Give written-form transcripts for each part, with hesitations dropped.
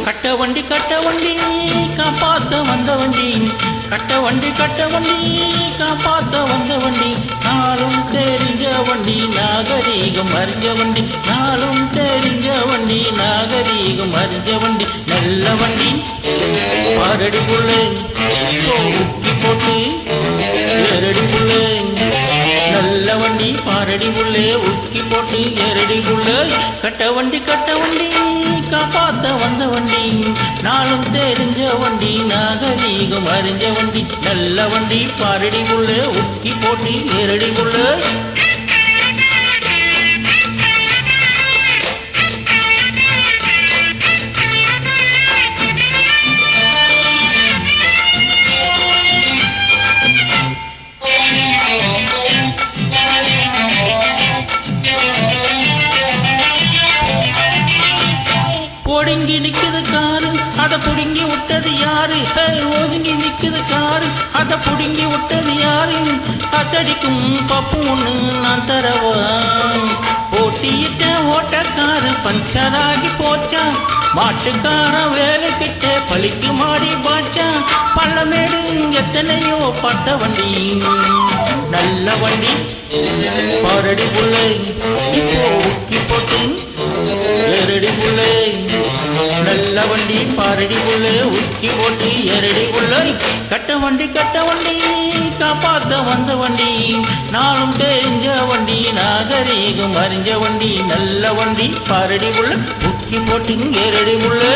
கட்ட வண்டி காப்பாத்த வந்த வண்டி, கட்ட வண்டி காப்பாத்த வந்த வண்டி, நாளும் தெரிஞ்ச வண்டி நாகரீகம் அறிஞ்ச வண்டி, நாளும் தெரிஞ்ச வண்டி நாகரீகம் அறிஞ்ச வண்டி, நல்ல வண்டி பாரடி புள்ளே ஊக்கி போட்டு ஏரடி புள்ளே, நல்ல வண்டி பாரடி புள்ளே ஊக்கி போட்டு ஏரடி புள்ளே, கட்ட வண்டி காப்பாத்த வந்த வண்டி, நாளும் தெரிஞ்ச வண்டி நாகரீகம் அறிஞ்ச வண்டி, நல்ல வண்டி பாரடி புள்ளே ஊக்கி போட்டு ஏரடி புள்ளே. ஒடுங்கி நிக்குது காரு அதை புடுங்கி விட்டது யாரு, ஒதுங்கி நிக்குது காரு அதை புடுங்கி விட்டது யாரு, கத்தடிக்கும் பப்பு ஒண்ணு நான் தரவா, போட்டியிட்ட ஓட்டக்காரு பஞ்சராகி போச்சா, மாட்டுக்காரன் வேலை கிட்ட பழிக்கு மாடி பாச்சா, பள்ளமேடு எத்தனையோ பட்ட வண்டி, நல்ல வண்டி பாரடி புள்ளை இப்போ ஊக்கி போட்டு ஏரடி புள்ளை, நல்ல வண்டி பாரடி புள்ளை ஊக்கி போட்டு ஏரடி புள்ளை, கட்ட வண்டி காப்பாத்த வந்த வண்டி, நாளும் தெரிஞ்ச வண்டி நாகரீகம் அறிஞ்ச வண்டி, நல்ல வண்டி பாரடி புள்ளை ஊக்கி போட்டு ஏரடி புள்ளை.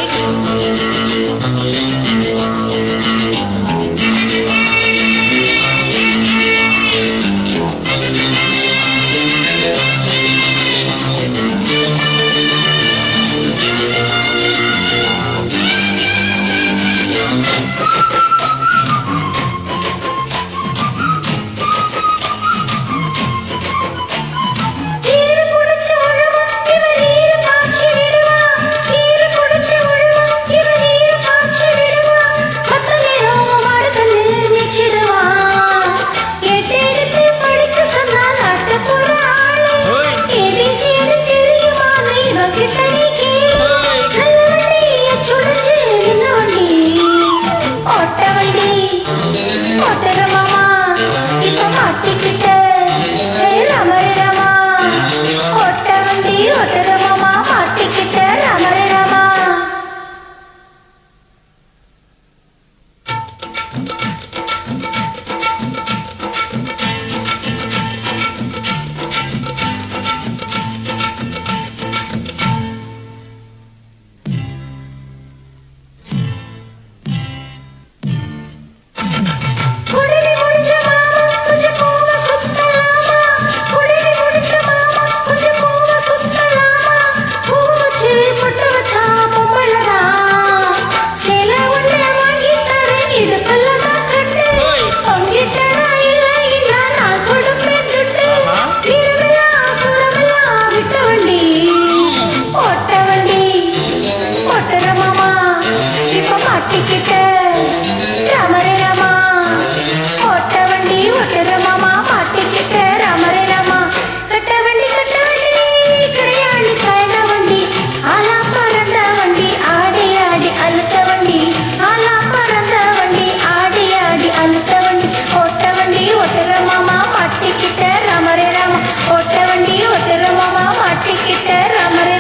மாட்டிக்கிட்ட ராமரே ராமா, ஓட்ட வண்டி ஓட்டுற மாமா மாட்டிக்கிட்ட ராமரே